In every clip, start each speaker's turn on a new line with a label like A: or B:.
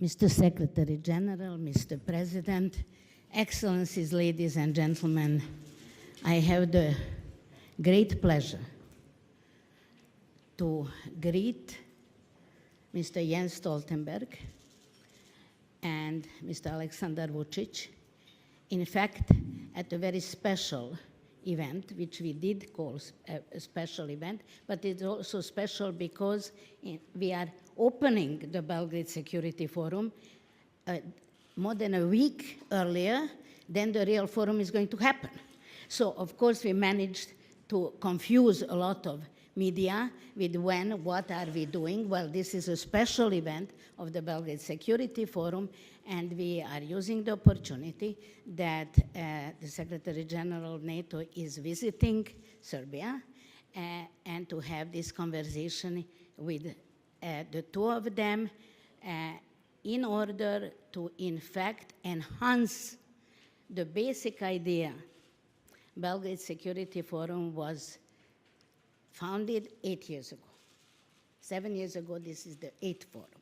A: Mr. Secretary General, Mr. President, Excellencies, ladies and gentlemen, I have the great pleasure to greet Mr. Jens Stoltenberg and Mr. Aleksandar Vucić, in fact, at a very special event, which we did call a special event, but it's also special because we are opening the Belgrade Security Forum more than a week earlier than the real forum is going to happen. So, of course, we managed to confuse a lot of media with when, what are we doing? Well, this is a special event of the Belgrade Security Forum, and we are using the opportunity that the Secretary General of NATO is visiting Serbia and to have this conversation with the two of them in order to, in fact, enhance the basic idea. Belgrade Security Forum was founded 8 years ago. 7 years ago, this is the 8th forum.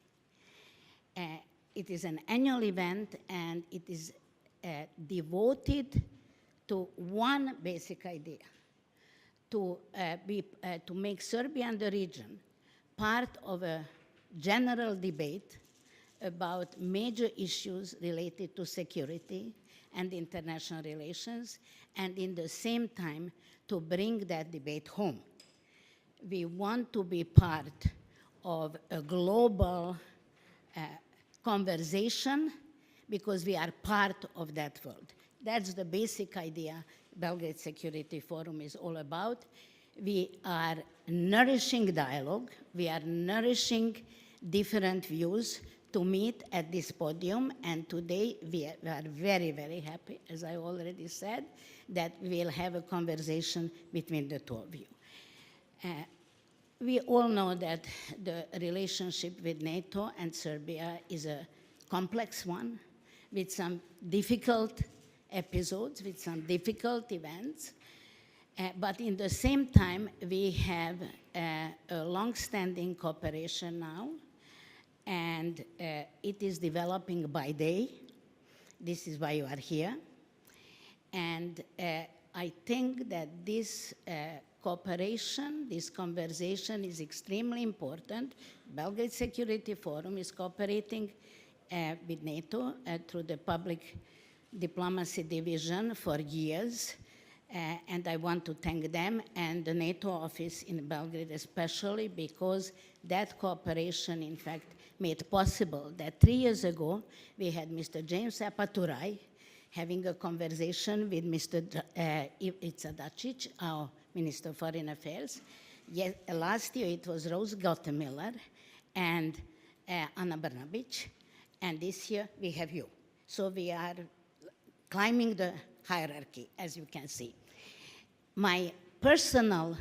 A: It is an annual event, and it is devoted to one basic idea, to make Serbia and the region part of a general debate about major issues related to security and international relations, and in the same time, to bring that debate home. We want to be part of a global conversation because we are part of that world. That's the basic idea Belgrade Security Forum is all about. We are nourishing dialogue. We are nourishing different views to meet at this podium, and today we are very, very happy, as I already said, that we'll have a conversation between the two of you. We all know that the relationship with NATO and Serbia is a complex one, with some difficult episodes, with some difficult events, but in the same time, we have a long-standing cooperation now, and it is developing by day. This is why you are here. And I think that this cooperation, this conversation is extremely important. Belgrade Security Forum is cooperating with NATO through the Public Diplomacy Division for years, and I want to thank them and the NATO office in Belgrade especially, because that cooperation, in fact, made possible that 3 years ago we had Mr. James Apaturai having a conversation with Mr. Ivica Dačić, our Minister of Foreign Affairs. Yes, last year it was Rose Gottemiller and Ana Brnabić, and this year we have you. So we are climbing the hierarchy, as you can see. My personal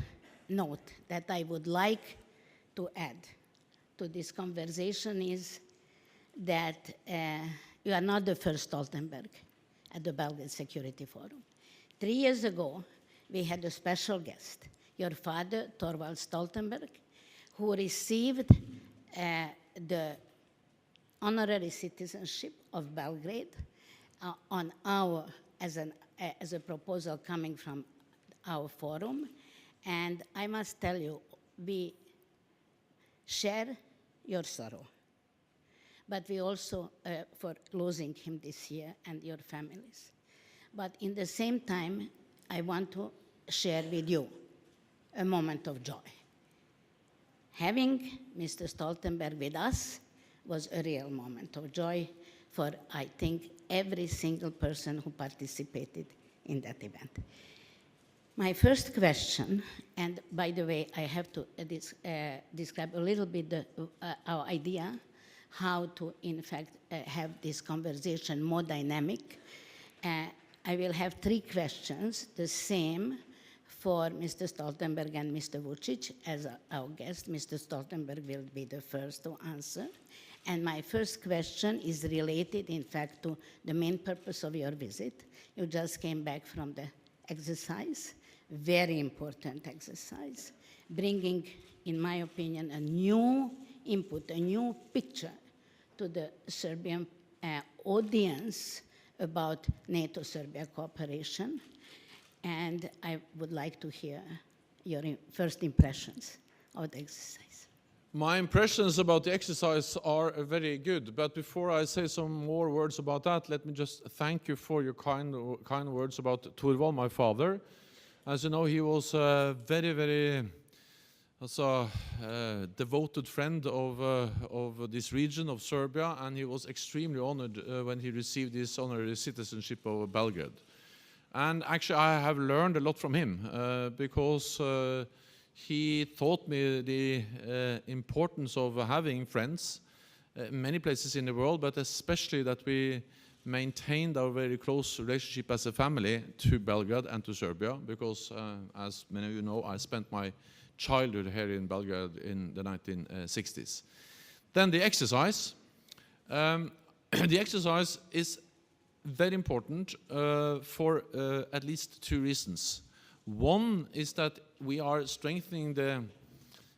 A: note that I would like to add to this conversation is that you are not the first Stoltenberg at the Belgrade Security Forum. 3 years ago, we had a special guest, your father, Thorvald Stoltenberg, who received the honorary citizenship of Belgrade as a proposal coming from our forum. And I must tell you, we share your sorrow, but we also for losing him this year and your families. But in the same time, I want to share with you a moment of joy. Having Mr. Stoltenberg with us was a real moment of joy for, I think, every single person who participated in that event. My first question, and by the way, I have to describe a little bit our idea how to, in fact, have this conversation more dynamic. I will have 3 questions, the same for Mr. Stoltenberg and Mr. Vucić as our guest. Mr. Stoltenberg will be the first to answer. And my first question is related, in fact, to the main purpose of your visit. You just came back from the exercise, very important exercise, bringing, in my opinion, a new input, a new picture to the Serbian audience about NATO-Serbia cooperation, and I would like to hear your first impressions of the exercise.
B: My impressions about the exercise are very good, but before I say some more words about that, let me just thank you for your kind words about Torvald, my father. As you know, he was a very devoted friend of this region of Serbia, and he was extremely honored when he received this honorary citizenship of Belgrade. And actually, I have learned a lot from him because he taught me the importance of having friends many places in the world, but especially that we maintained our very close relationship as a family to Belgrade and to Serbia, because as many of you know, I spent my childhood here in Belgrade in the 1960s. Then the exercise. The exercise is very important for at least two reasons. One is that we are strengthening the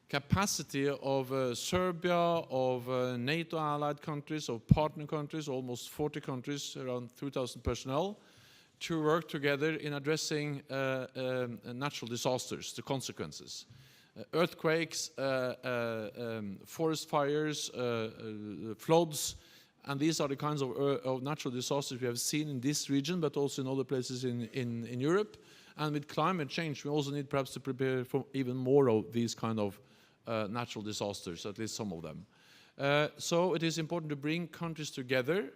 B: capacity of Serbia, of NATO allied countries, of partner countries, almost 40 countries, around 2,000 personnel, to work together in addressing natural disasters, the consequences. Earthquakes, forest fires, floods, and these are the kinds of natural disasters we have seen in this region, but also in other places in Europe. And with climate change, we also need perhaps to prepare for even more of these kind of natural disasters, at least some of them. So it is important to bring countries together,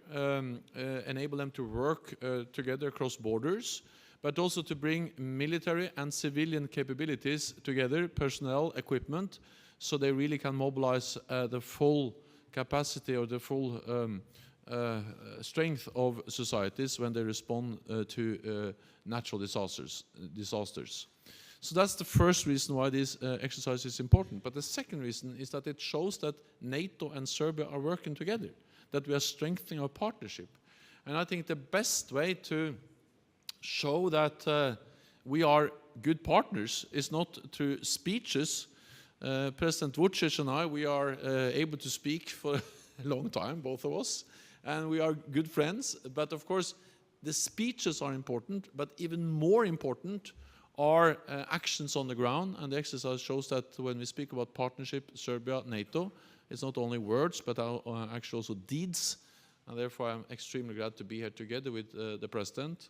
B: enable them to work together across borders, but also to bring military and civilian capabilities together, personnel, equipment, so they really can mobilize the full capacity or the full strength of societies when they respond to natural disasters. So that's the first reason why this exercise is important. But the second reason is that it shows that NATO and Serbia are working together, that we are strengthening our partnership. And I think the best way to show that we are good partners is not through speeches. President Vucić and I, we are able to speak for a long time, both of us, and we are good friends. But of course, the speeches are important, but even more important are actions on the ground. And the exercise shows that when we speak about partnership, Serbia, NATO, it's not only words, but actually also deeds. And therefore, I'm extremely glad to be here together with the President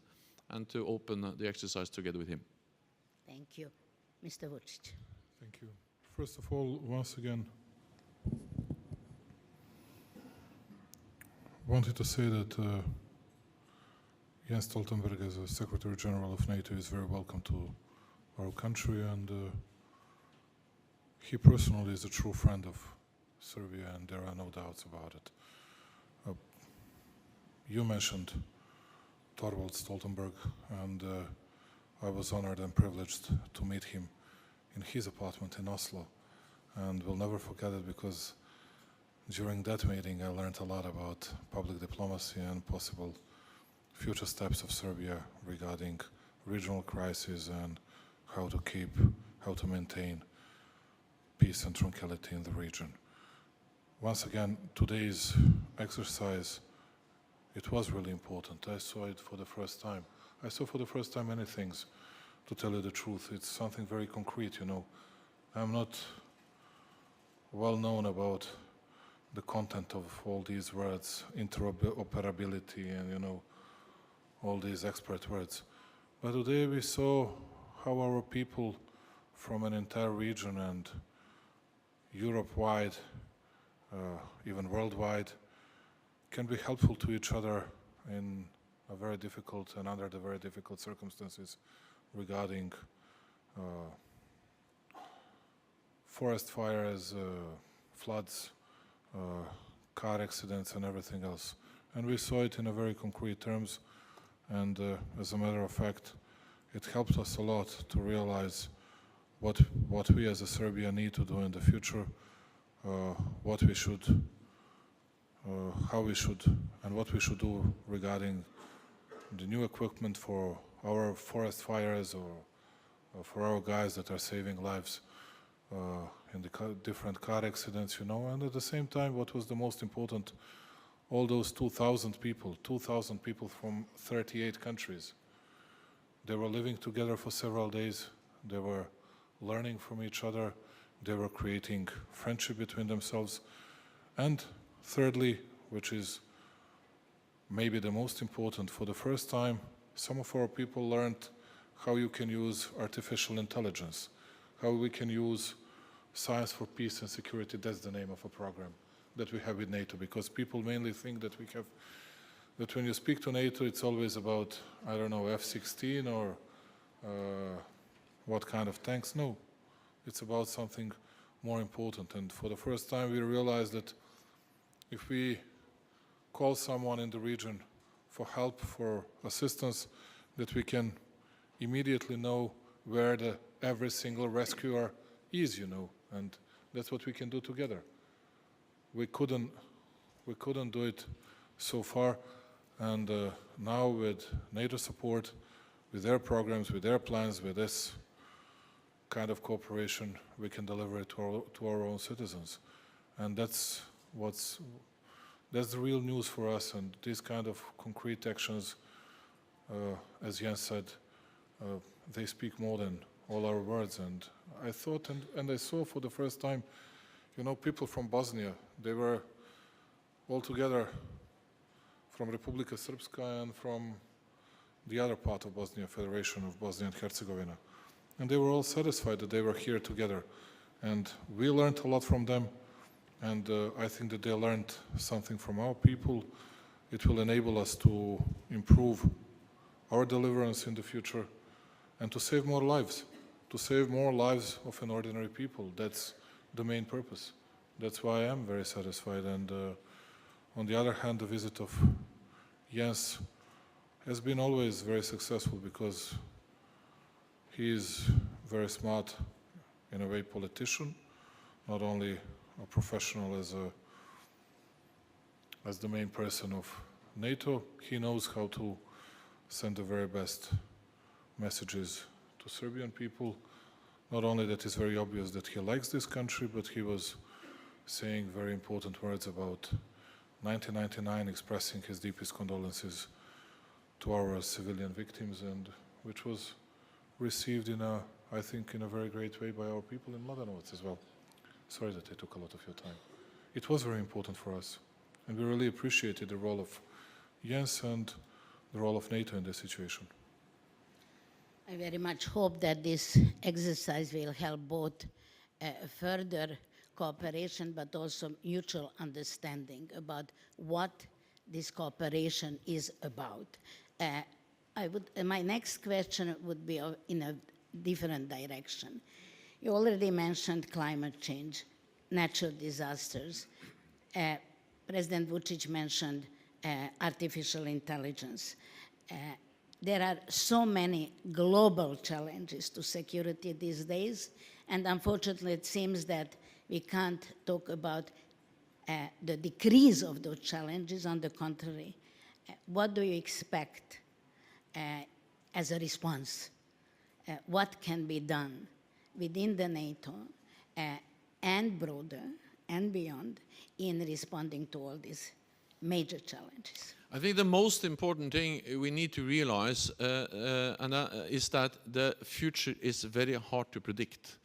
B: and to open the exercise together with him.
A: Thank you. Mr. Vucić.
C: Thank you. First of all, once again, wanted to say that Jens Stoltenberg, as a Secretary General of NATO, is very welcome to our country, and he personally is a true friend of Serbia, and there are no doubts about it. You mentioned Thorvald Stoltenberg, and I was honored and privileged to meet him in his apartment in Oslo, and will never forget it, because during that meeting I learned a lot about public diplomacy and possible future steps of Serbia regarding regional crises and how to maintain peace and tranquility in the region. Once again, today's exercise, it was really important. I saw it for the first time. I saw for the first time many things, to tell you the truth. It's something very concrete, you know. I'm not well known about the content of all these words, interoperability and, you know, all these expert words. But today we saw how our people from an entire region and Europe-wide, even worldwide, can be helpful to each other in a very difficult and under the very difficult circumstances regarding forest fires, floods, car accidents and everything else. And we saw it in a very concrete terms, and as a matter of fact, it helped us a lot to realize what we as a Serbia need to do in the future, what we should, how we should, and what we should do regarding the new equipment for our forest fires or for our guys that are saving lives in the different car accidents, you know. And at the same time, what was the most important all those 2,000 people from 38 countries. They were living together for several days. They were learning from each other. They were creating friendship between themselves. And thirdly, which is maybe the most important, for the first time, some of our people learned how you can use artificial intelligence, how we can use science for peace and security. That's the name of a program that we have with NATO, because people mainly think that that when you speak to NATO, it's always about, I don't know, F-16 or what kind of tanks. No, it's about something more important. And for the first time, we realized that if we call someone in the region for help, for assistance, that we can immediately know where every single rescuer is, and that's what we can do together. We couldn't do it so far, and now with NATO support, with their programs, with their plans, with this kind of cooperation, we can deliver it to our own citizens, and that's the real news for us. And these kind of concrete actions, as Jens said, they speak more than all our words. And I thought and I saw for the first time, people from Bosnia, they were all together from Republika Srpska and from the other part of Bosnia, Federation of Bosnia and Herzegovina. And they were all satisfied that they were here together. And we learned a lot from them. And I think that they learned something from our people. It will enable us to improve our deliverance in the future and to save more lives of an ordinary people. That's the main purpose. That's why I am very satisfied. And on the other hand, the visit of Jens has been always very successful, because he is very smart, in a way, politician, not only a professional as the main person of NATO. He knows how to send the very best messages to Serbian people. Not only that it's very obvious that he likes this country, but he was saying very important words about 1999, expressing his deepest condolences to our civilian victims, and which was received I think in a very great way by our people in Mladenovac as well. Sorry that I took a lot of your time. It was very important for us, and we really appreciated the role of Jens and the role of NATO in this situation.
A: I very much hope that this exercise will help both further cooperation, but also mutual understanding about what this cooperation is about. My next question would be in a different direction. You already mentioned climate change, natural disasters. President Vucić mentioned artificial intelligence. There are so many global challenges to security these days, and unfortunately it seems that we can't talk about the decrease of those challenges. On the contrary, what do you expect as a response? What can be done within the NATO and broader and beyond in responding to all these major challenges?
B: I think the most important thing we need to realize is that the future is very hard to predict.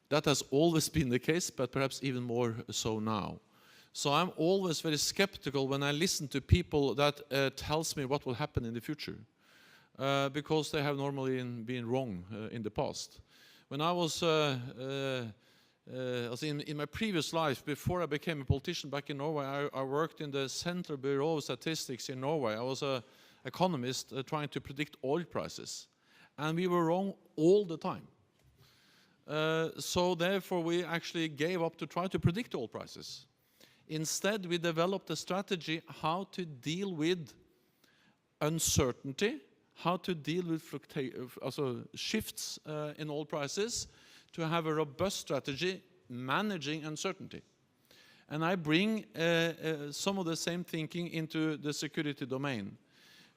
B: That has always been the case, but perhaps even more so now. So I'm always very skeptical when I listen to people that tells me what will happen in the future, because they have normally been wrong in the past. When I was in my previous life, before I became a politician back in Norway, I worked in the Central Bureau of Statistics in Norway. I was an economist trying to predict oil prices, and we were wrong all the time. So therefore, we actually gave up to try to predict oil prices. Instead, we developed a strategy how to deal with uncertainty, how to deal with shifts in oil prices, to have a robust strategy managing uncertainty. And I bring some of the same thinking into the security domain,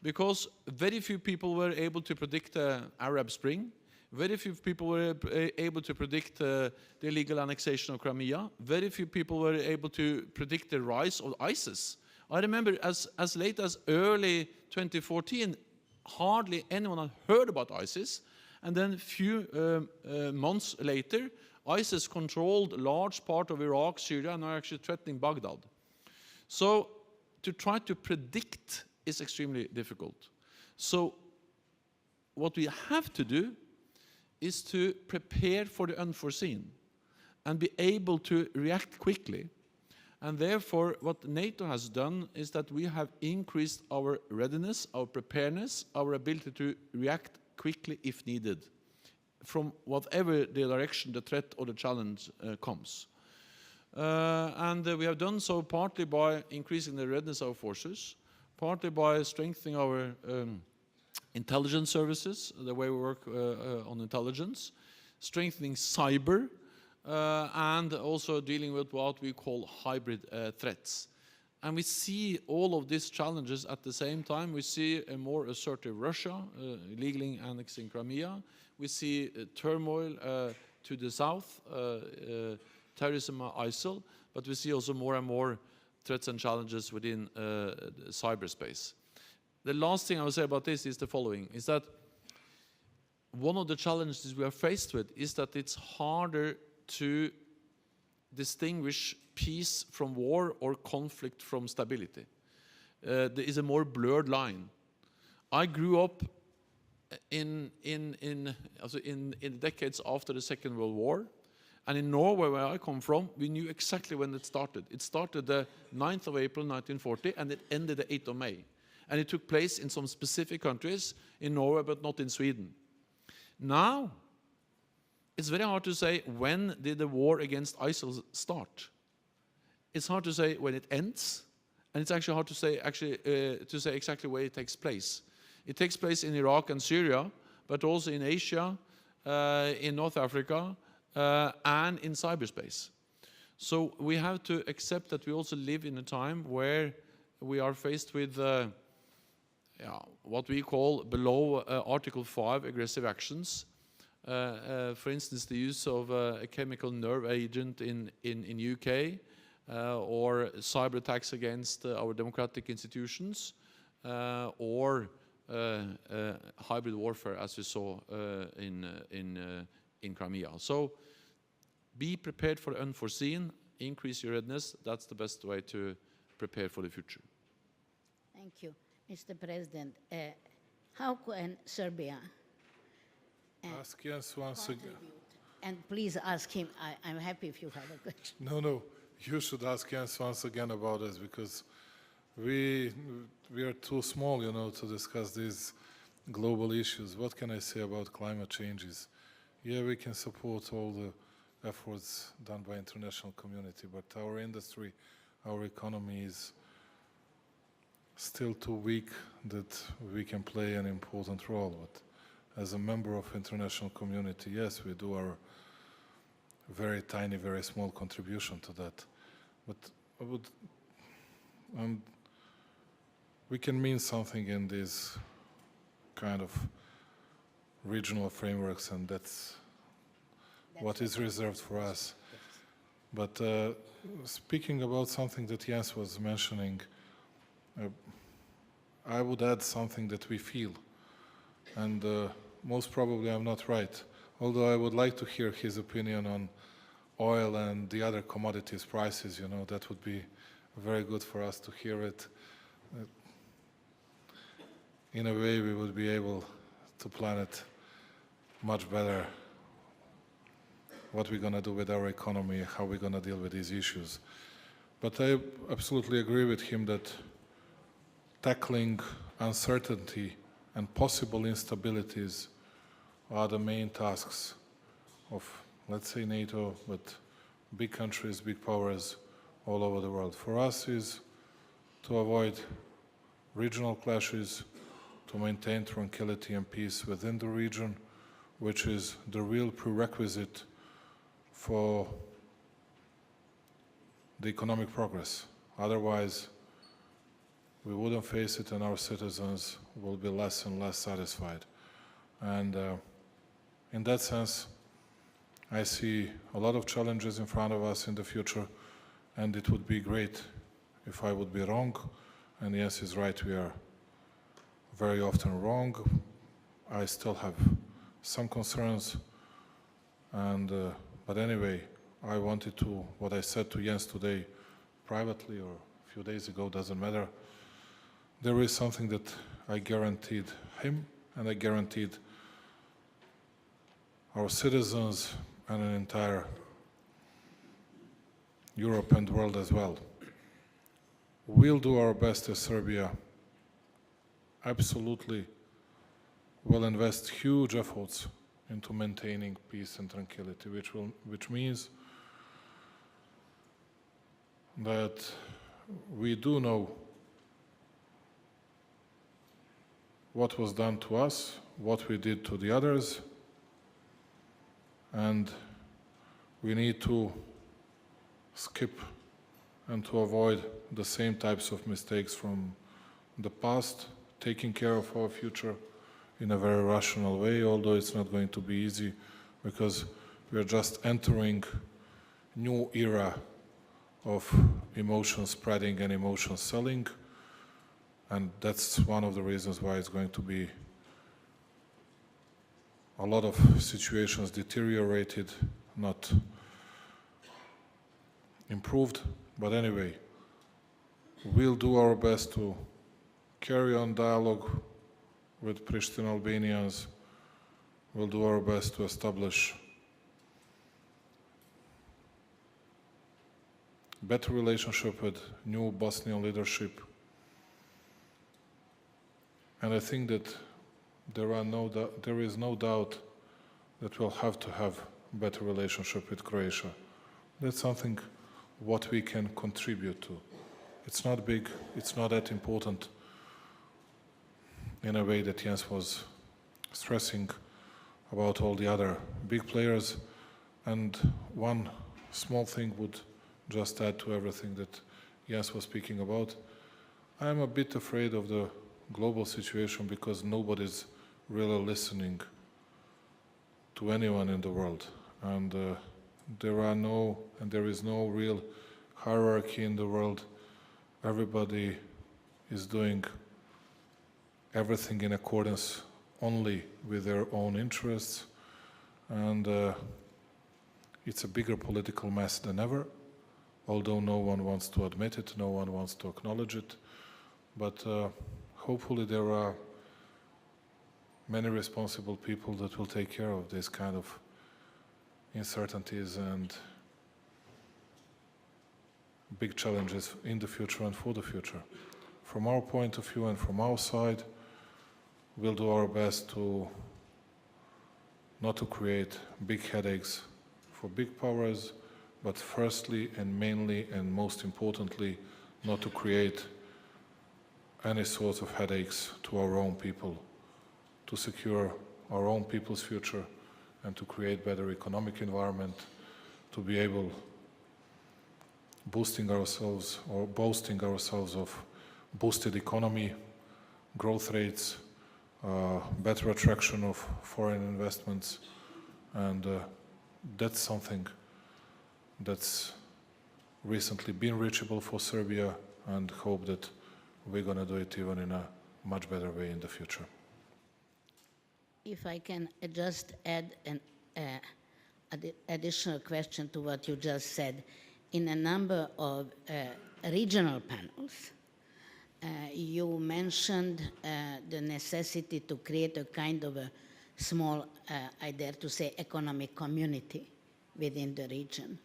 B: because very few people were able to predict the Arab Spring. Very few people were able to predict the illegal annexation of Crimea. Very few people were able to predict the rise of ISIS I remember as late as early 2014, hardly anyone had heard about ISIS. And then a few months later, ISIS controlled a large part of Iraq, Syria, and are actually threatening Baghdad. So to try to predict is extremely difficult. So what we have to do is to prepare for the unforeseen and be able to react quickly. And therefore, what NATO has done is that we have increased our readiness, our preparedness, our ability to react quickly if needed, from whatever the direction the threat or the challenge comes. And we have done so partly by increasing the readiness of our forces, partly by strengthening our intelligence services, the way we work on intelligence, strengthening cyber, and also dealing with what we call hybrid threats. And we see all of these challenges at the same time. We see a more assertive Russia, illegally annexing Crimea. We see turmoil to the south, terrorism, ISIL, but we see also more and more threats and challenges within cyberspace. The last thing I will say about this is the following, is that one of the challenges we are faced with is that it's harder to distinguish peace from war or conflict from stability. There is a more blurred line. I grew up in decades after the Second World War, and in Norway, where I come from, we knew exactly when it started. It started the 9th of April 1940, and it ended the 8th of May. And it took place in some specific countries, in Norway, but not in Sweden. Now, it's very hard to say when did the war against ISIL start. It's hard to say when it ends, and it's actually hard to say exactly where it takes place. It takes place in Iraq and Syria, but also in Asia, in North Africa, and in cyberspace. So we have to accept that we also live in a time where we are faced with what we call below Article 5 aggressive actions. For instance, the use of a chemical nerve agent in UK, or cyber attacks against our democratic institutions, or hybrid warfare, as we saw in Crimea. So be prepared for the unforeseen, increase your readiness. That's the best way to prepare for the future.
A: Thank you. Mr. President, how can Serbia
C: Ask Jens once again.
A: And please ask him, I'm happy if you have a question.
C: No, you should ask Jens once again about this, because we are too small, to discuss these global issues. What can I say about climate changes? Yeah, we can support all the efforts done by international community, but our industry, our economy is still too weak that we can play an important role. But as a member of international community, yes, we do our very tiny, very small contribution to that. But we can mean something in these kind of regional frameworks, and that's what is reserved for us. Yes. But speaking about something that Jens was mentioning, I would add something that we feel, and most probably I'm not right, although I would like to hear his opinion on oil and the other commodities prices. That would be very good for us to hear it. In a way, we would be able to plan it much better, what we're going to do with our economy, how we're going to deal with these issues. But I absolutely agree with him that tackling uncertainty and possible instabilities are the main tasks of, let's say, NATO, but big countries, big powers all over the world. For us is to avoid regional clashes, to maintain tranquility and peace within the region, which is the real prerequisite for the economic progress. Otherwise, we wouldn't face it, and our citizens will be less and less satisfied. And in that sense, I see a lot of challenges in front of us in the future, and it would be great if I would be wrong, and Jens is right, we are very often wrong. I still have some concerns, and but anyway, I wanted to, what I said to Jens today, privately or a few days ago, doesn't matter. There is something that I guaranteed him, and I guaranteed our citizens and an entire Europe and world as well. We'll do our best as Serbia. Absolutely will invest huge efforts into maintaining peace and tranquility, which means that we do know what was done to us, what we did to the others, and we need to skip and to avoid the same types of mistakes from the past, taking care of our future in a very rational way, although it's not going to be easy because we're just entering a new era of emotion spreading and emotion selling, and that's one of the reasons why it's going to be a lot of situations deteriorated, not improved. But anyway, we'll do our best to carry on dialogue with Pristina Albanians. We'll do our best to establish better relationship with new Bosnian leadership. And I think that there is no doubt that we'll have to have better relationship with Croatia. That's something what we can contribute to. It's not big, it's not that important in a way that Jens was stressing about all the other big players. And one small thing would just add to everything that Jens was speaking about. I'm a bit afraid of the global situation because nobody's really listening to anyone in the world. And there is no real hierarchy in the world. Everybody is doing everything in accordance only with their own interests, and it's a bigger political mess than ever, although no one wants to admit it, no one wants to acknowledge it. But hopefully there are many responsible people that will take care of this kind of uncertainties and big challenges in the future and for the future. From our point of view and from our side, we'll do our best to not to create big headaches for big powers, but firstly and mainly and most importantly, not to create any sort of headaches to our own people, to secure our own people's future and to create better economic environment, to be able boasting ourselves of boosted economy, growth rates, better attraction of foreign investments, and that's something that's recently been reachable for Serbia, and hope that we're going to do it even in a much better way in the future.
A: If I can just add an additional question to what you just said. In a number of regional panels, you mentioned the necessity to create a kind of a small, I dare to say, economic community within the region.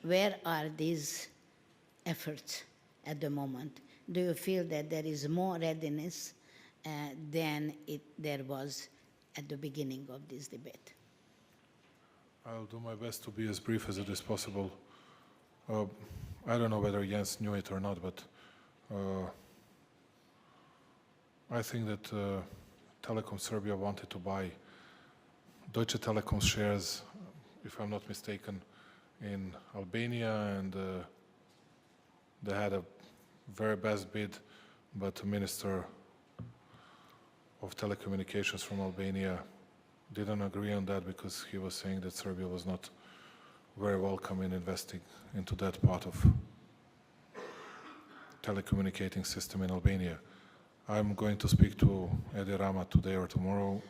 A: Where are these efforts at the moment? Do you feel that there is more readiness than there was at the beginning of this debate?
C: I'll do my best to be as brief as it is possible. I don't know whether Jens knew it or not, but I think that Telekom Serbia wanted to buy Deutsche Telekom shares, if I'm not mistaken, in Albania, and they had a very best bid, but the Minister of Telecommunications from Albania didn't agree on that because he was saying that Serbia was not very welcome in investing into that part of telecommunicating system in Albania. I'm going to speak to Edi Rama today or tomorrow,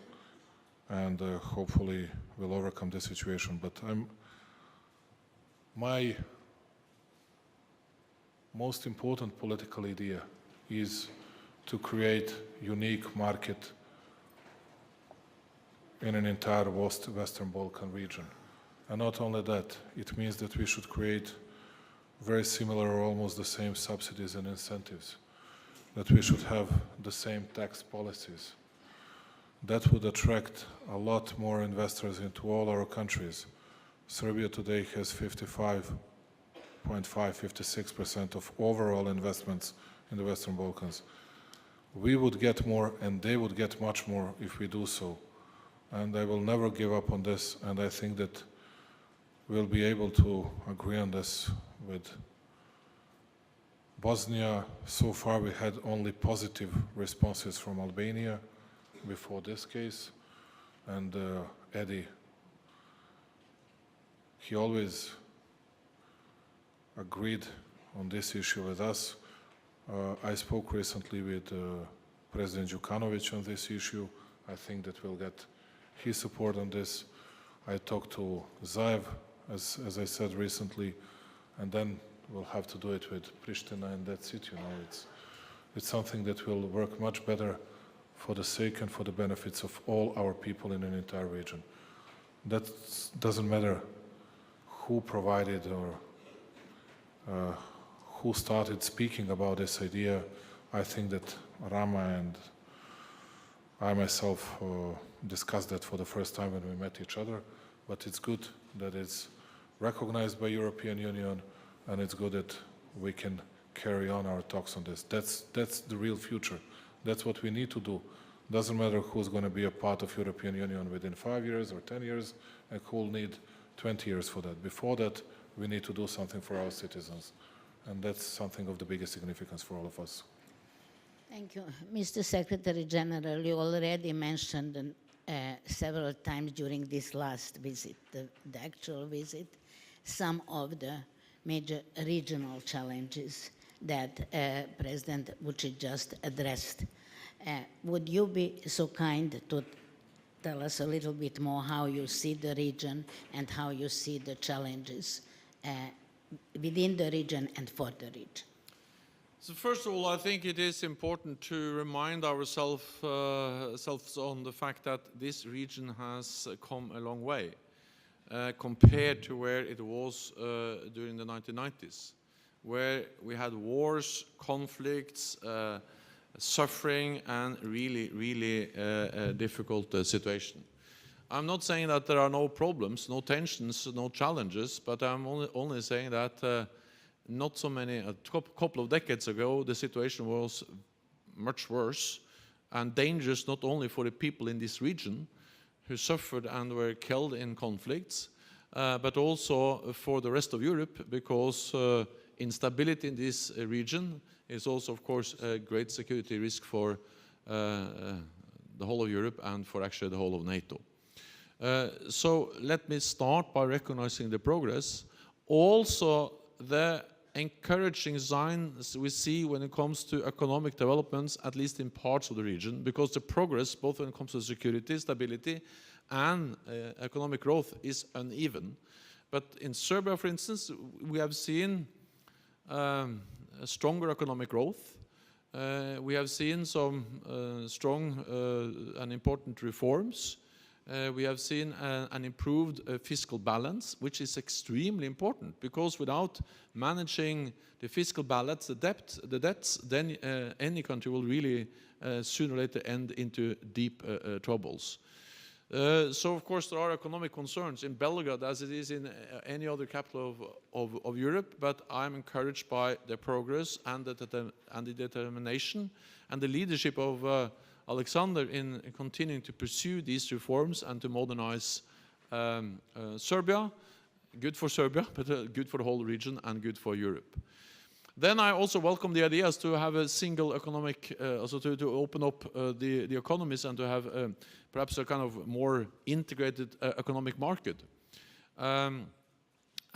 C: and hopefully we'll overcome this situation. But my most important political idea is to create unique market in an entire Western Balkan region. And not only that, it means that we should create very similar or almost the same subsidies and incentives, that we should have the same tax policies. That would attract a lot more investors into all our countries. Serbia today has 56% of overall investments in the Western Balkans. We would get more and they would get much more if we do so. And I will never give up on this, and I think that we'll be able to agree on this with Bosnia. So far we had only positive responses from Albania before this case, and Edi, he always agreed on this issue with us. I spoke recently with President Đukanović on this issue. I think that we'll get his support on this. I talked to Zaev, as I said recently, and then we'll have to do it with Pristina, and that's it. It's something that will work much better for the sake and for the benefits of all our people in an entire region. That doesn't matter who provided or who started speaking about this idea. I think that Rama and I myself discussed that for the first time when we met each other, but it's good that it's recognized by European Union, and it's good that we can carry on our talks on this. That's the real future. That's what we need to do. Doesn't matter who's going to be a part of European Union within 5 years or 10 years, and who will need 20 years for that. Before that, we need to do something for our citizens, and that's something of the biggest significance for all of us.
A: Thank you. Mr. Secretary General, you already mentioned several times during this last visit, the actual visit, some of the major regional challenges that President Vucić just addressed. Would you be so kind to tell us a little bit more how you see the region and how you see the challenges within the region and for the region?
B: So first of all, I think it is important to remind ourselves on the fact that this region has come a long way compared to where it was during the 1990s, where we had wars, conflicts, suffering, and really difficult situation. I'm not saying that there are no problems, no tensions, no challenges, but I'm only saying that not so many, a couple of decades ago, the situation was much worse and dangerous not only for the people in this region who suffered and were killed in conflicts, but also for the rest of Europe, because instability in this region is also, of course, a great security risk for the whole of Europe and for actually the whole of NATO. So let me start by recognizing the progress. Also, the encouraging signs we see when it comes to economic developments, at least in parts of the region, because the progress, both when it comes to security, stability, and economic growth, is uneven. But in Serbia, for instance, we have seen stronger economic growth. We have seen some strong and important reforms. We have seen an improved fiscal balance, which is extremely important, because without managing the fiscal balance, the debts, then any country will really sooner or later end into deep troubles. So, of course, there are economic concerns in Belgrade, as it is in any other capital of Europe, but I'm encouraged by the progress and the determination and the leadership of Aleksandar in continuing to pursue these reforms and to modernize Serbia. Good for Serbia, but good for the whole region and good for Europe. Then I also welcome the ideas to have a single economic, also to open up the economies and to have perhaps a kind of more integrated economic market. And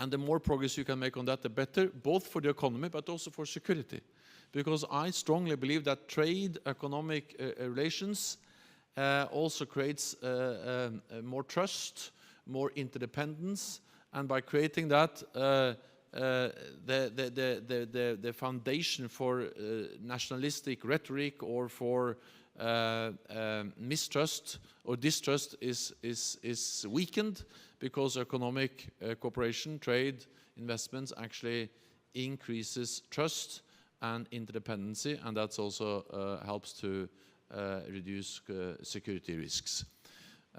B: the more progress you can make on that, the better, both for the economy but also for security. because I strongly believe that trade, economic relations also creates more trust, more interdependence, and by creating that, the foundation for nationalistic rhetoric or for mistrust or distrust is weakened, because economic cooperation, trade, investments actually increases trust and interdependency, and that also helps to reduce security risks.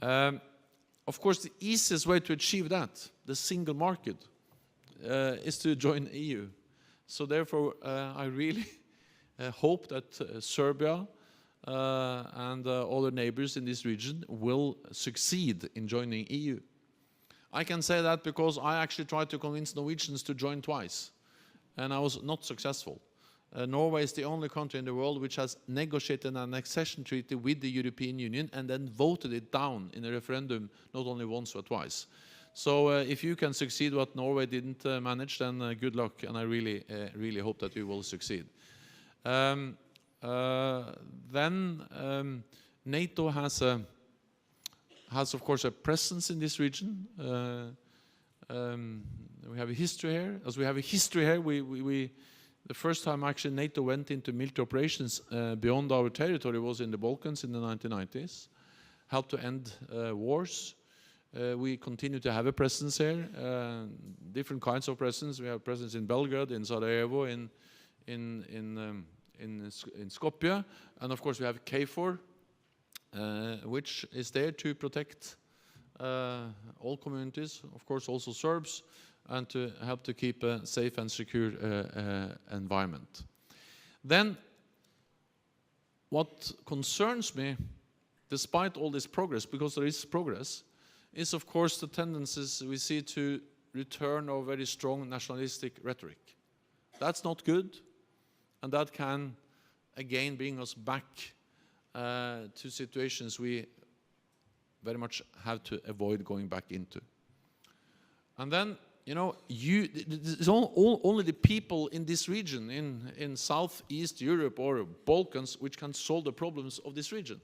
B: Of course, the easiest way to achieve that, the single market, is to join the EU. So therefore, I really hope that Serbia and other neighbors in this region will succeed in joining EU. I can say that because I actually tried to convince Norwegians to join twice, and I was not successful. Norway is the only country in the world which has negotiated an accession treaty with the European Union and then voted it down in a referendum not only once but twice. So if you can succeed what Norway didn't manage, then good luck, and I really hope that you will succeed. NATO has of course a presence in this region. We have a history here. As we have a history here, the first time actually NATO went into military operations beyond our territory was in the Balkans in the 1990s, helped to end wars. We continue to have a presence here, different kinds of presence. We have presence in Belgrade, in Sarajevo, in Skopje, and of course we have KFOR, which is there to protect all communities, of course also Serbs, and to help to keep a safe and secure environment. Then, what concerns me, despite all this progress, because there is progress, is of course the tendencies we see to return of very strong nationalistic rhetoric. That's not good, and that can again bring us back to situations we very much have to avoid going back into. And then, you know, it's only the people in this region, in Southeast Europe or Balkans, which can solve the problems of this region.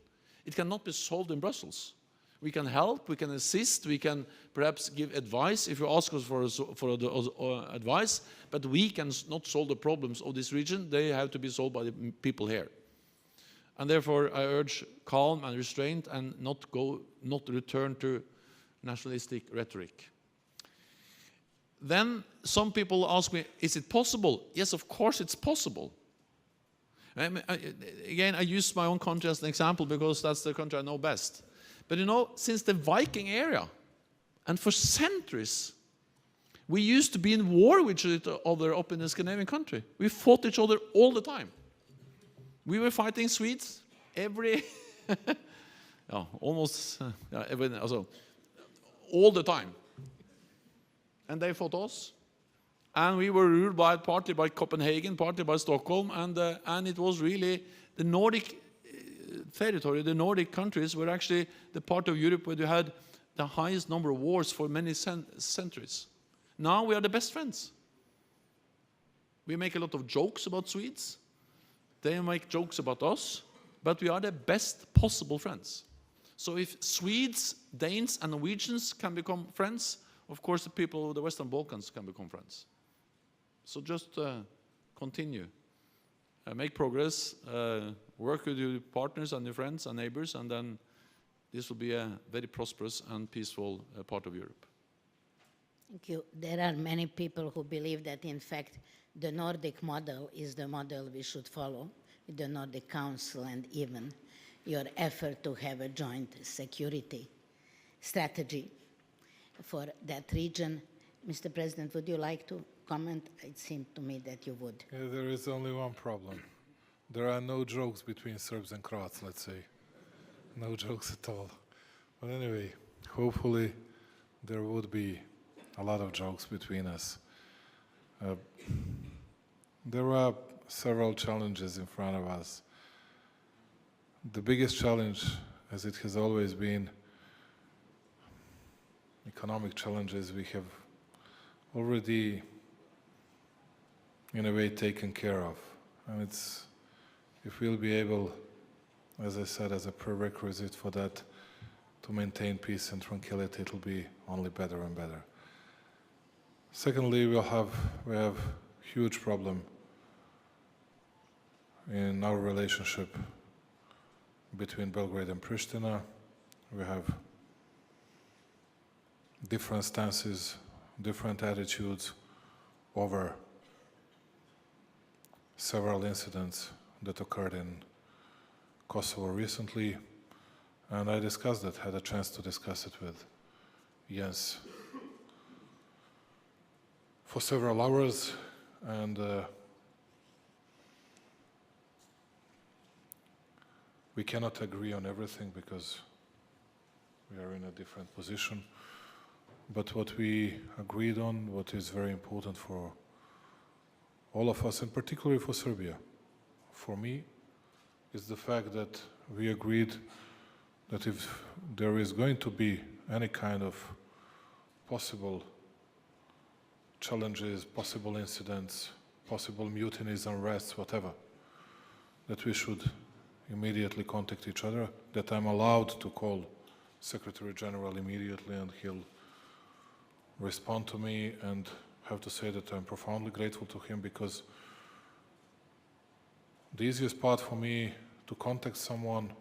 B: It cannot be solved in Brussels. We can help, we can assist, we can perhaps give advice if you ask us for advice, but we cannot solve the problems of this region. They have to be solved by the people here. And therefore, I urge calm and restraint and not return to nationalistic rhetoric. Then some people ask me, is it possible? Yes, of course it's possible. Again, I use my own country as an example because that's the country I know best. But you know, since the Viking era, and for centuries, we used to be in war with each other up in the Scandinavian country. We fought each other all the time. We were fighting Swedes every, almost all the time. And they fought us. And we were ruled by partly by Copenhagen, partly by Stockholm, and it was really the Nordic territory, the Nordic countries were actually the part of Europe where you had the highest number of wars for many centuries. Now we are the best friends. We make a lot of jokes about Swedes. They make jokes about us, but we are the best possible friends. So if Swedes, Danes, and Norwegians can become friends, of course the people of the Western Balkans can become friends. So just continue. Make progress, work with your partners and your friends and neighbors, and then this will be a very prosperous and peaceful part of Europe.
A: Thank you. There are many people who believe that, in fact, the Nordic model is the model we should follow, the Nordic Council, and even your effort to have a joint security strategy for that region. Mr. President, would you like to comment? It seemed to me that you would.
C: Yeah, there is only one problem. There are no jokes between Serbs and Croats, let's say. No jokes at all. But anyway, hopefully there would be a lot of jokes between us. There are several challenges in front of us. The biggest challenge, as it has always been, economic challenges we have already, in a way, taken care of. And if we'll be able, as I said, as a prerequisite for that, to maintain peace and tranquility, it'll be only better and better. Secondly, we have huge problem in our relationship between Belgrade and Pristina. We have different stances, different attitudes over several incidents that occurred in Kosovo recently, and I discussed it, had a chance to discuss it with Jens for several hours, and we cannot agree on everything because we are in a different position. But what we agreed on, what is very important for all of us, and particularly for Serbia, for me, is the fact that we agreed that if there is going to be any kind of possible challenges, possible incidents, possible mutinies, unrests, whatever, that we should immediately contact each other, that I'm allowed to call Secretary General immediately and he'll respond to me, and have to say that I'm profoundly grateful to him, because the easiest part for me to contact someone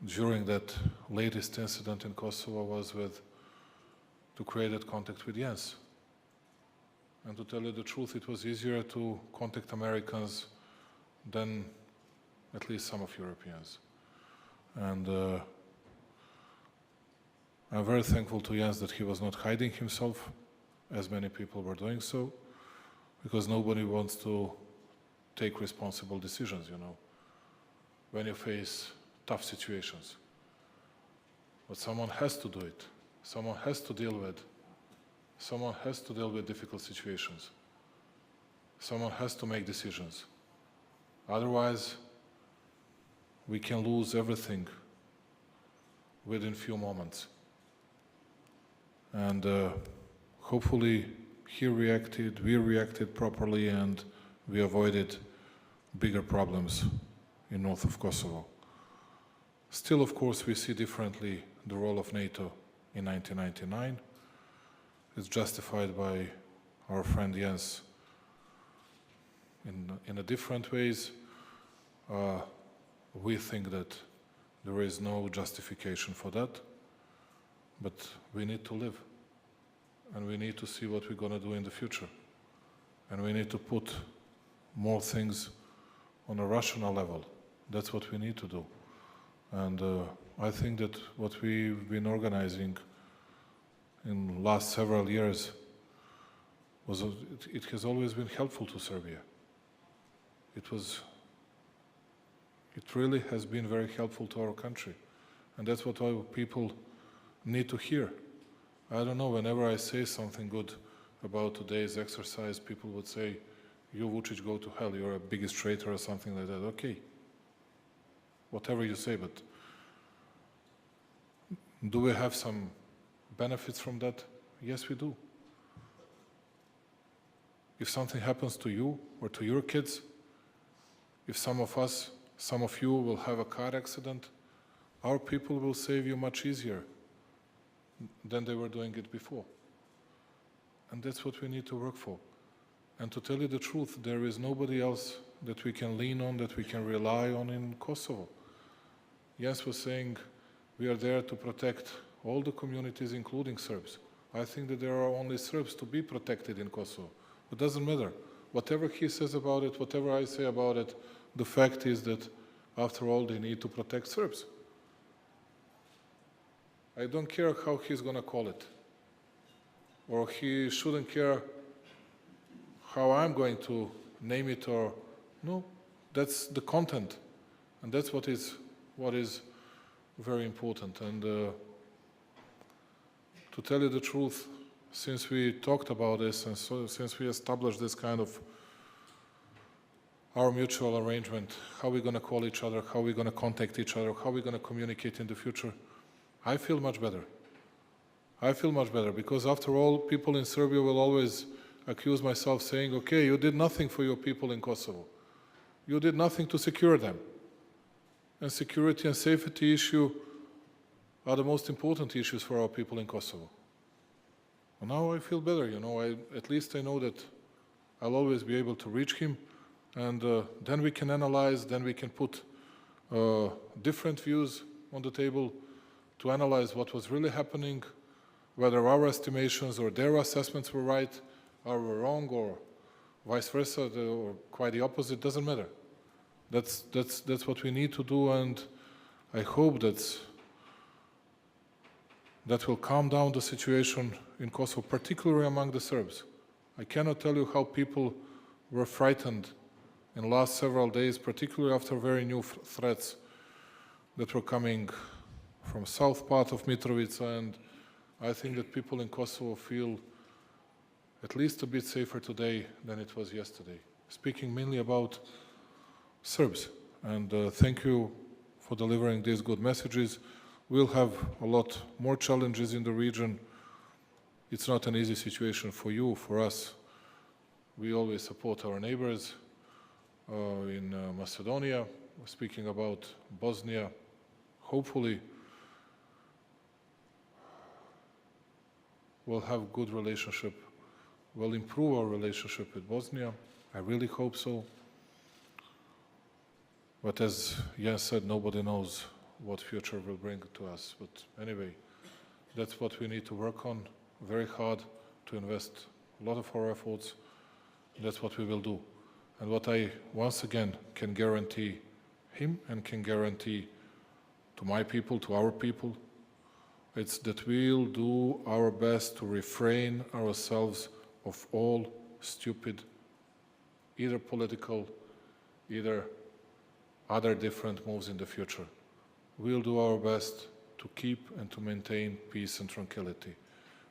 C: during that latest incident in Kosovo was to create that contact with Jens. And to tell you the truth, it was easier to contact Americans than at least some of Europeans. And I'm very thankful to Jens that he was not hiding himself, as many people were doing so, because nobody wants to take responsible decisions, you know, when you face tough situations. But someone has to do it. Someone has to deal with difficult situations. Someone has to make decisions. Otherwise, we can lose everything within few moments. And hopefully we reacted properly, and we avoided bigger problems in north of Kosovo. Still, of course, we see differently the role of NATO in 1999. It's justified by our friend Jens in a different ways. We think that there is no justification for that, but we need to live, and we need to see what we're going to do in the future, and we need to put more things on a rational level. That's what we need to do. And I think that what we've been organizing in the last several years it has always been helpful to Serbia. It really has been very helpful to our country, and that's what our people need to hear. I don't know, whenever I say something good about today's exercise, people would say, "You, Vucić, go to hell, you're a biggest traitor," or something like that. Okay, whatever you say, but do we have some benefits from that? Yes, we do. If something happens to you or to your kids, if some of you will have a car accident, our people will save you much easier than they were doing it before. And that's what we need to work for. And to tell you the truth, there is nobody else that we can lean on, that we can rely on in Kosovo. Jens was saying we are there to protect all the communities, including Serbs. I think that there are only Serbs to be protected in Kosovo. It doesn't matter. Whatever he says about it, whatever I say about it, the fact is that, after all, they need to protect Serbs. I don't care how he's going to call it. Or he shouldn't care how I'm going to name it, or no, that's the content. And that's what is very important. And to tell you the truth, since we talked about this and since we established this kind of our mutual arrangement, how we're going to call each other, how we're going to contact each other, how we're going to communicate in the future, I feel much better. I feel much better because, after all, people in Serbia will always accuse myself saying, okay, you did nothing for your people in Kosovo. You did nothing to secure them. And security and safety issue are the most important issues for our people in Kosovo. And now I feel better, you know, at least I know that I'll always be able to reach him, and then we can analyze, then we can put different views on the table to analyze what was really happening, whether our estimations or their assessments were right, or were wrong, or vice versa, or quite the opposite, doesn't matter. That's what we need to do, and I hope that will calm down the situation in Kosovo, particularly among the Serbs. I cannot tell you how people were frightened in the last several days, particularly after very new threats that were coming from south part of Mitrovica, and I think that people in Kosovo feel at least a bit safer today than it was yesterday. Speaking mainly about Serbs, and thank you for delivering these good messages. We'll have a lot more challenges in the region. It's not an easy situation for you, for us. We always support our neighbors in Macedonia. Speaking about Bosnia, hopefully we'll have good relationship. We'll improve our relationship with Bosnia. I really hope so. But as Jens said, nobody knows what future will bring to us. But anyway, that's what we need to work on very hard, to invest a lot of our efforts. That's what we will do. And what I, once again, can guarantee him and can guarantee to my people, to our people, it's that we'll do our best to refrain ourselves of all stupid, either political, either other different moves in the future. We'll do our best to keep and to maintain peace and tranquility.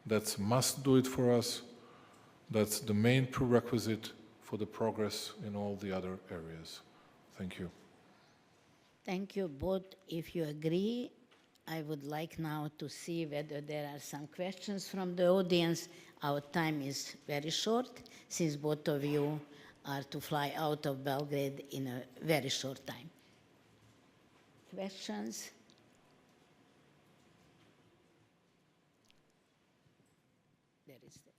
C: That's must do it for us. That's the main prerequisite for the progress in all the other areas. Thank you.
A: Thank you both. If you agree, I would like now to see whether there are some questions from the audience. Our time is very short, since both of you are to fly out of Belgrade in a very short time. Questions? There is the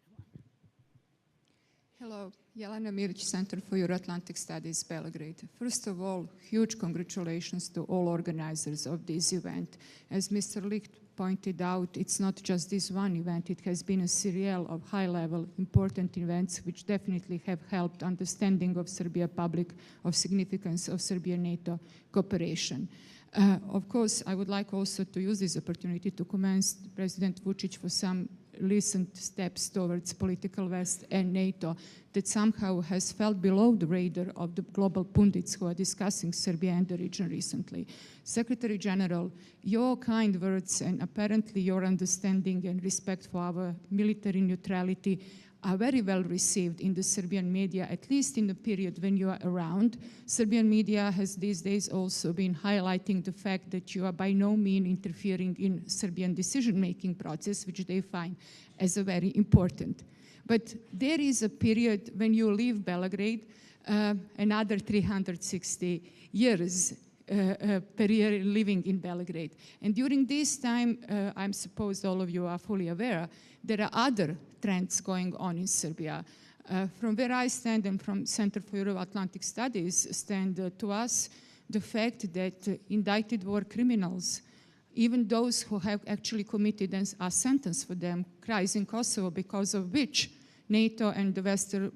A: one.
D: Hello, Jelena Milić, Center for Euro-Atlantic Studies, Belgrade. First of all, huge congratulations to all organizers of this event. As Mr. Licht pointed out, it's not just this one event, it has been a series of high-level important events which definitely have helped understanding of Serbia public, of significance of Serbia-NATO cooperation. Of course, I would like also to use this opportunity to commend President Vucić for some recent steps towards political West and NATO that somehow has fell below the radar of the global pundits who are discussing Serbia and the region recently. Secretary General, your kind words and apparently your understanding and respect for our military neutrality are very well received in the Serbian media, at least in the period when you are around. Serbian media has these days also been highlighting the fact that you are by no means interfering in Serbian decision-making process, which they find as a very important. But there is a period when you leave Belgrade, another 360 years per year living in Belgrade. And during this time, I suppose all of you are fully aware, there are other trends going on in Serbia. From where I stand and from Center for Euro-Atlantic Studies stand to us the fact that indicted war criminals, even those who have actually committed and are sentenced for them, crimes in Kosovo, because of which NATO and the Western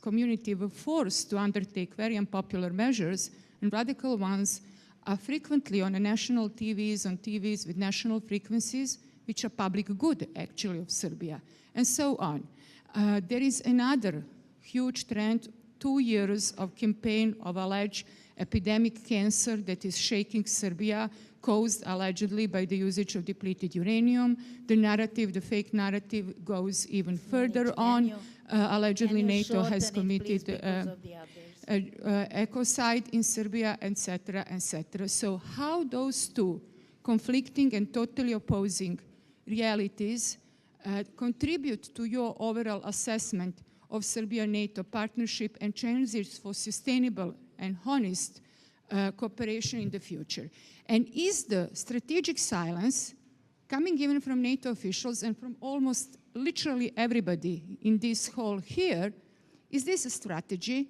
D: community were forced to undertake very unpopular measures and radical ones, are frequently on national TVs, on TVs with national frequencies, which are public good, actually, of Serbia, and so on. There is another huge trend, 2 years of campaign of alleged epidemic cancer that is shaking Serbia, caused allegedly by the usage of depleted uranium. The narrative, the fake narrative, goes even further on. Allegedly, NATO has committed ecocide in Serbia, etc., etc. So how those two conflicting and totally opposing realities contribute to your overall assessment of Serbia-NATO partnership and chances for sustainable and honest cooperation in the future? And is the strategic silence coming even from NATO officials and from almost literally everybody in this hall here, is this a strategy?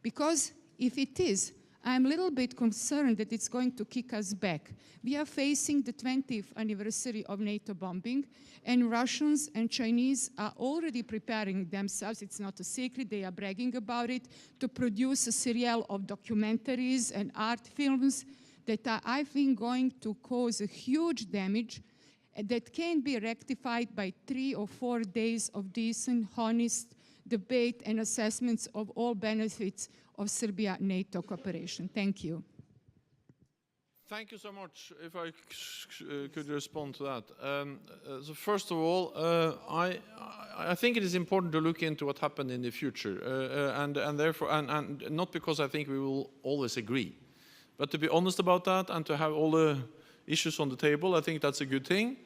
D: Because if it is, I'm a little bit concerned that it's going to kick us back. We are facing the 20th anniversary of NATO bombing, and Russians and Chinese are already preparing themselves, it's not a secret, they are bragging about it, to produce a serial of documentaries and art films that are, I think, going to cause a huge damage that can be rectified by 3 or 4 days of decent, honest debate and assessments of all benefits of Serbia-NATO cooperation. Thank you.
B: Thank you so much. If I could respond to that. So first of all, I think it is important to look into what happened in the future, and therefore, and not because I think we will always agree, but to be honest about that and to have all the issues on the table, I think that's a good thing.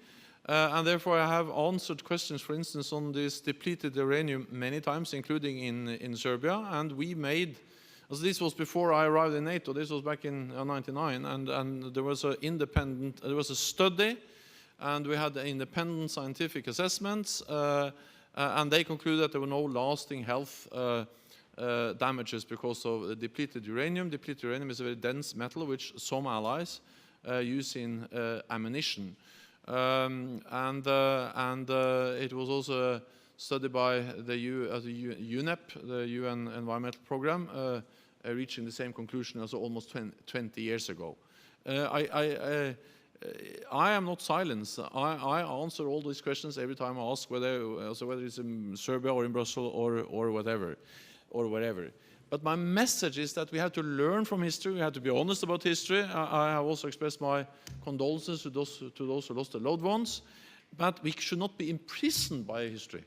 B: And therefore, I have answered questions, for instance, on this depleted uranium many times, including in Serbia, and we made. So this was before I arrived in NATO. This was back in '99, and there was there was a study, and we had independent scientific assessments, and they concluded that there were no lasting health damages because of depleted uranium. Depleted uranium is a very dense metal, which some allies use in ammunition, and it was also studied by the UNEP, the UN Environmental Program, reaching the same conclusion as almost 20 years ago. I am not silenced. I answer all these questions every time I ask whether it's in Serbia or in Brussels or whatever, or wherever. But my message is that we have to learn from history. We have to be honest about history. I have also expressed my condolences to those who lost their loved ones. But we should not be imprisoned by history.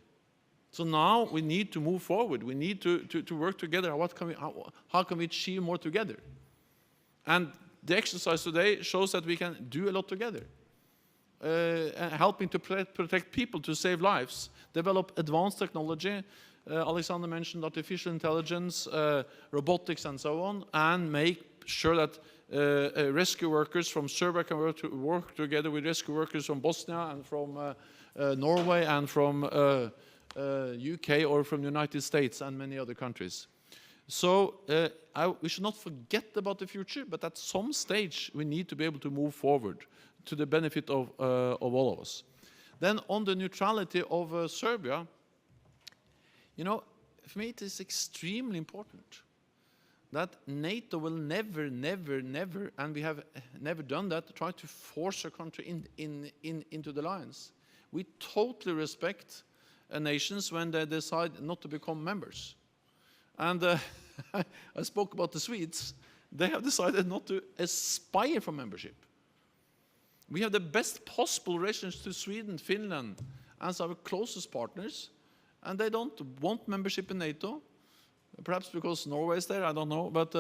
B: So now we need to move forward. We need to work together. How can we achieve more together? And the exercise today shows that we can do a lot together. Helping to protect people, to save lives, develop advanced technology. Aleksandar mentioned artificial intelligence, robotics, and so on, and make sure that rescue workers from Serbia can work together with rescue workers from Bosnia and from Norway and from UK or from the United States and many other countries. So we should not forget about the future, but at some stage we need to be able to move forward to the benefit of all of us. Then on the neutrality of Serbia, you know, for me it is extremely important that NATO will never, and we have never done that, try to force a country into the alliance. We totally respect nations when they decide not to become members. And I spoke about the Swedes. They have decided not to aspire for membership. We have the best possible relations to Sweden, Finland, as our closest partners, and they don't want membership in NATO. Perhaps because Norway is there, I don't know, but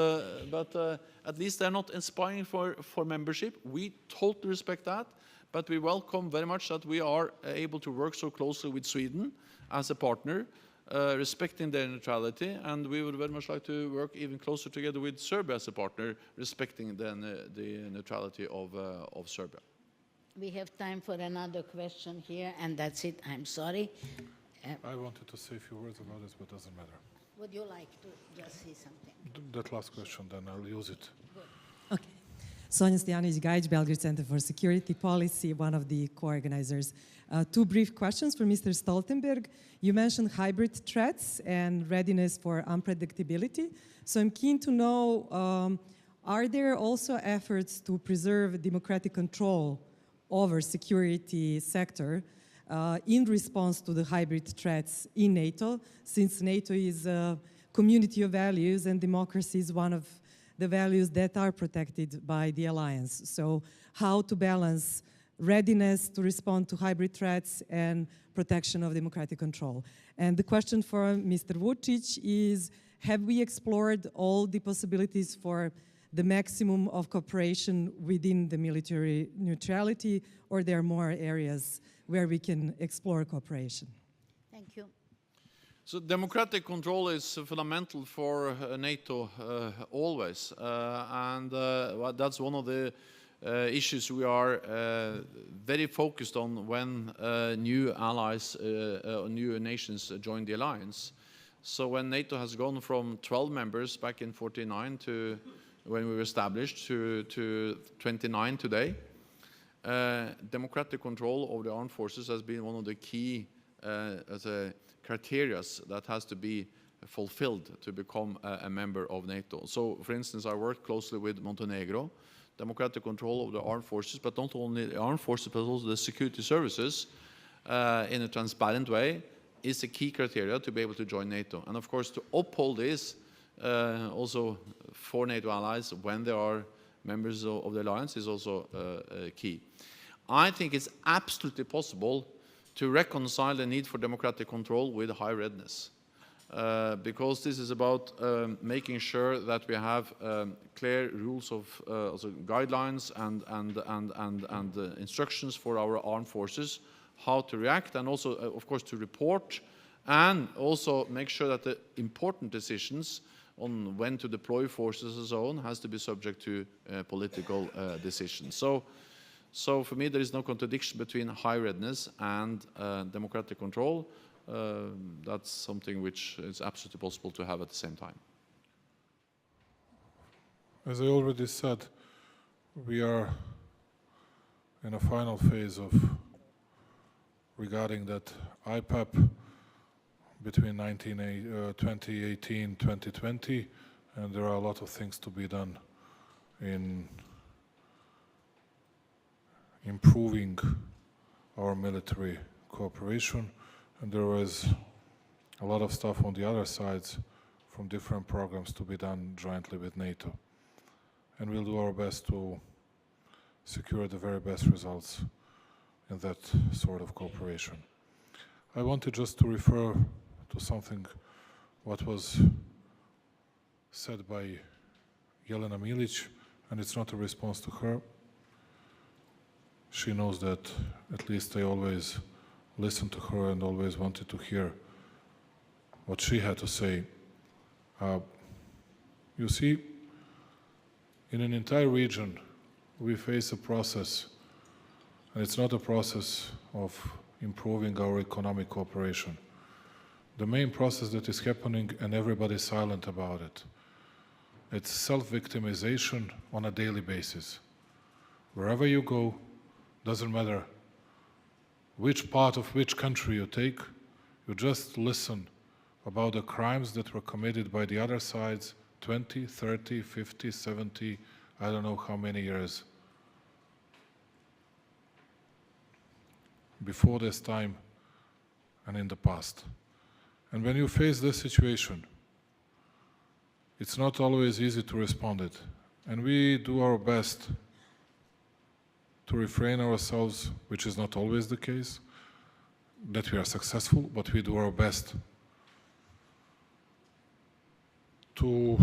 B: at least they're not aspiring for membership. We totally respect that, but we welcome very much that we are able to work so closely with Sweden as a partner, respecting their neutrality, and we would very much like to work even closer together with Serbia as a partner, respecting the neutrality of Serbia.
A: We have time for another question here, and that's it. I'm sorry.
C: I wanted to say a few words about this, but it doesn't matter.
A: Would you like to just say something?
C: That last question, then I'll use it.
A: Good.
E: Okay. Sonja Stojanović-Gajić, Belgrade Center for Security Policy, one of the co-organizers. 2 brief questions for Mr. Stoltenberg. You mentioned hybrid threats and readiness for unpredictability. So I'm keen to know, are there also efforts to preserve democratic control over security sector in response to the hybrid threats in NATO, since NATO is a community of values and democracy is one of the values that are protected by the alliance. So how to balance readiness to respond to hybrid threats and protection of democratic control. And the question for Mr. Vucić is, have we explored all the possibilities for the maximum of cooperation within the military neutrality, or there are more areas where we can explore cooperation?
A: Thank you.
B: So democratic control is fundamental for NATO always, and that's one of the issues we are very focused on when new allies, new nations join the alliance. So when NATO has gone from 12 members back in '49 to when we were established to 29 today, democratic control over the armed forces has been one of the key criteria that has to be fulfilled to become a member of NATO. So, for instance, I worked closely with Montenegro, democratic control of the armed forces, but not only the armed forces, but also the security services in a transparent way is a key criteria to be able to join NATO. And of course, to uphold this also for NATO allies when they are members of the alliance is also key. I think it's absolutely possible to reconcile the need for democratic control with high readiness. Because this is about making sure that we have clear rules of also guidelines and instructions for our armed forces, how to react, and also, of course, to report, and also make sure that the important decisions on when to deploy forces and so on has to be subject to political decisions. So for me, there is no contradiction between high readiness and democratic control. That's something which is absolutely possible to have at the same time.
C: As I already said, we are in a final phase of regarding that IPAP between 2018-2020, and there are a lot of things to be done in improving our military cooperation, and there was a lot of stuff on the other sides from different programs to be done jointly with NATO. And we'll do our best to secure the very best results in that sort of cooperation. I wanted just to refer to something what was said by Jelena Milic, and it's not a response to her. She knows that at least I always listened to her and always wanted to hear what she had to say. You see, in an entire region, we face a process, and it's not a process of improving our economic cooperation. The main process that is happening, and everybody's silent about it, it's self-victimization on a daily basis. Wherever you go, doesn't matter which part of which country you take, you just listen about the crimes that were committed by the other sides 20, 30, 50, 70, I don't know how many years before this time and in the past. And when you face this situation, it's not always easy to respond it. And we do our best to refrain ourselves, which is not always the case, that we are successful, but we do our best to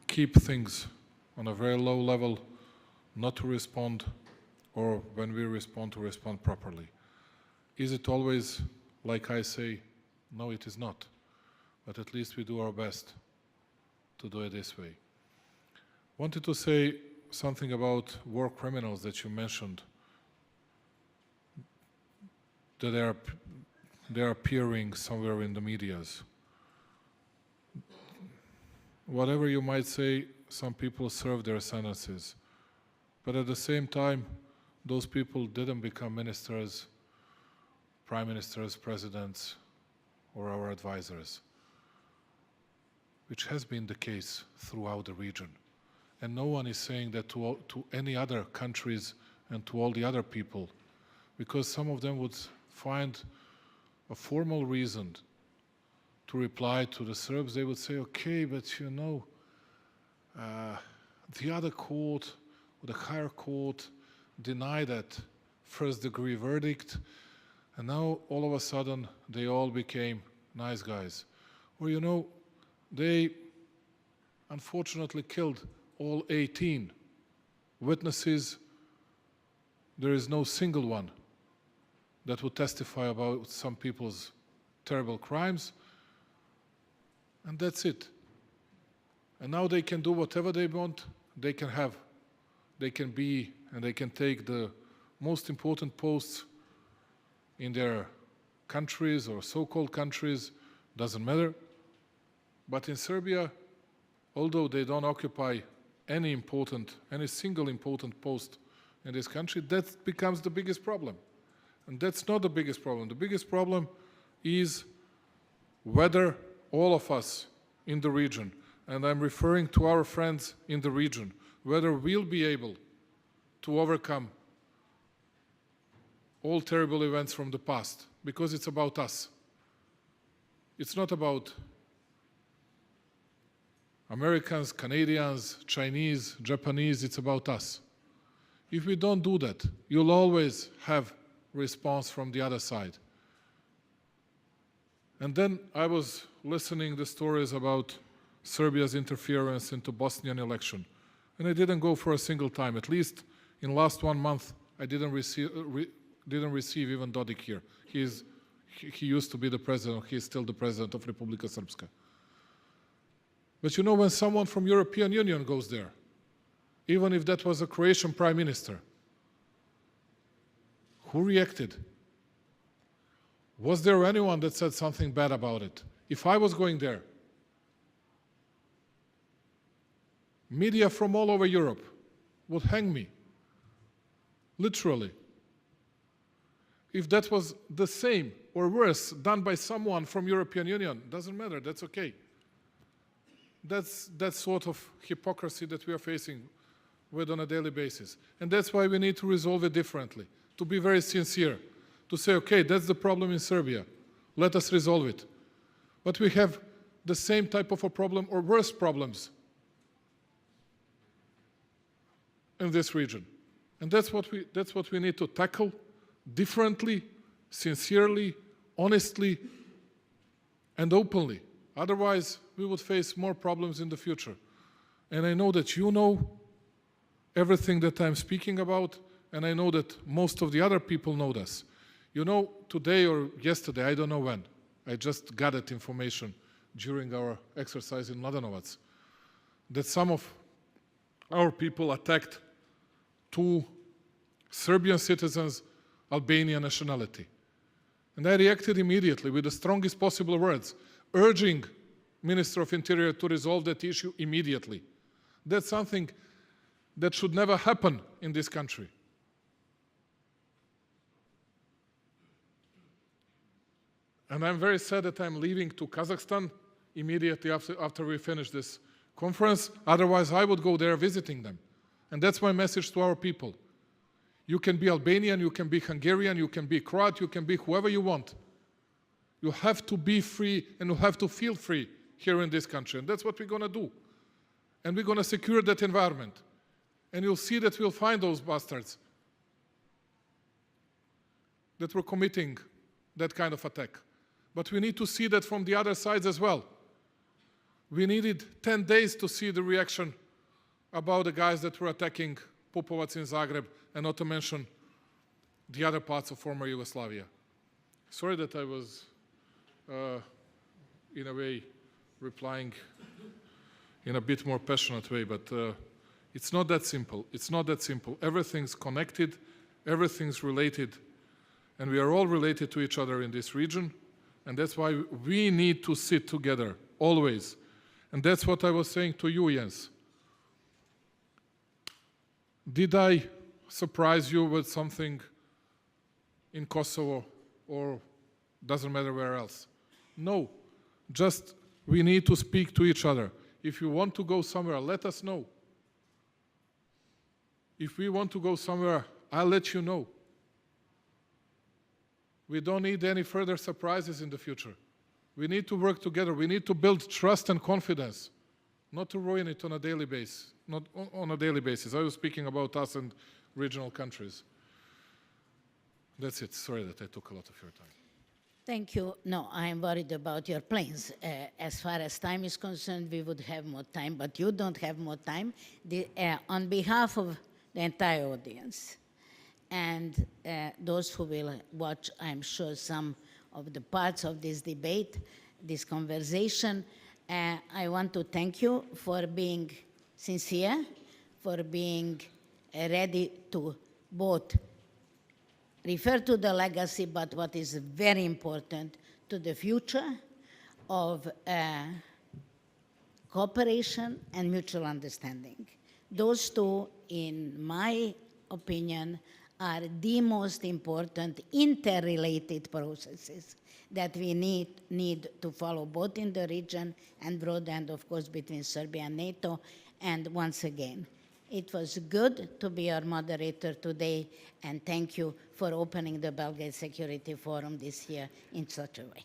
C: keep things on a very low level, not to respond, or when we respond, to respond properly. Is it always like I say? No, it is not. But at least we do our best to do it this way. Wanted to say something about war criminals that you mentioned, that they are appearing somewhere in the medias. Whatever you might say, some people serve their sentences. But at the same time, those people didn't become ministers, prime ministers, presidents, or our advisors, which has been the case throughout the region. And no one is saying that to any other countries and to all the other people, because some of them would find a formal reason to reply to the Serbs. They would say, okay, but you know, the other court, or the higher court, denied that first-degree verdict, and now all of a sudden they all became nice guys. Or you know, they unfortunately killed all 18 witnesses. There is no single one that would testify about some people's terrible crimes. And that's it. And now they can do whatever they want. They can have, they can be, and they can take the most important posts in their countries or so-called countries, doesn't matter. But in Serbia, although they don't occupy any single important post in this country, that becomes the biggest problem. And that's not the biggest problem. The biggest problem is whether all of us in the region, and I'm referring to our friends in the region, whether we'll be able to overcome all terrible events from the past, because it's about us. It's not about Americans, Canadians, Chinese, Japanese, it's about us. If we don't do that, you'll always have response from the other side. And then I was listening to the stories about Serbia's interference into Bosnian election. And I didn't go for a single time. At least in last 1 month, I didn't receive even Dodik here. He used to be the president, he is still the president of Republika Srpska. But you know, when someone from European Union goes there, even if that was a Croatian prime minister, who reacted? Was there anyone that said something bad about it? If I was going there, media from all over Europe would hang me, literally. If that was the same or worse done by someone from European Union, doesn't matter, that's okay. That's that sort of hypocrisy that we are facing with on a daily basis. And that's why we need to resolve it differently, to be very sincere, to say, okay, that's the problem in Serbia, let us resolve it. But we have the same type of a problem or worse problems in this region. And that's what we need to tackle differently, sincerely, honestly, and openly. Otherwise, we would face more problems in the future. And I know that you know everything that I'm speaking about, and I know that most of the other people know this. You know, today or yesterday, I don't know when, I just got that information during our exercise in Mladenovac, that some of our people attacked 2 Serbian citizens, Albanian nationality. And I reacted immediately with the strongest possible words, urging Minister of Interior to resolve that issue immediately. That's something that should never happen in this country. And I'm very sad that I'm leaving to Kazakhstan immediately after we finish this conference. Otherwise, I would go there visiting them. And that's my message to our people. You can be Albanian, you can be Hungarian, you can be Croat, you can be whoever you want. You have to be free and you have to feel free here in this country. And that's what we're going to do. And we're going to secure that environment. And you'll see that we'll find those bastards that were committing that kind of attack. But we need to see that from the other sides as well. We needed 10 days to see the reaction about the guys that were attacking Pupovac in Zagreb, and not to mention the other parts of former Yugoslavia. Sorry that I was, in a way, replying in a bit more passionate way, but it's not that simple. It's not that simple. Everything's connected, everything's related, and we are all related to each other in this region, and that's why we need to sit together, always. And that's what I was saying to you, Jens. Did I surprise you with something in Kosovo or doesn't matter where else? No, just we need to speak to each other. If you want to go somewhere, let us know. If we want to go somewhere, I'll let you know. We don't need any further surprises in the future. We need to work together. We need to build trust and confidence, not to ruin it on a daily basis. Not on a daily basis. I was speaking about us and regional countries. That's it. Sorry that I took a lot of your time.
A: Thank you. No, I am worried about your planes. As far as time is concerned, we would have more time, but you don't have more time. On behalf of the entire audience and those who will watch, I'm sure, some of the parts of this debate, this conversation, I want to thank you for being sincere, for being ready to both refer to the legacy, but what is very important, to the future of cooperation and mutual understanding. Those two, in my opinion, are the most important interrelated processes that we need to follow both in the region and broad, and of course between Serbia and NATO. And once again, it was good to be your moderator today, and thank you for opening the Belgrade Security Forum this year in such a way.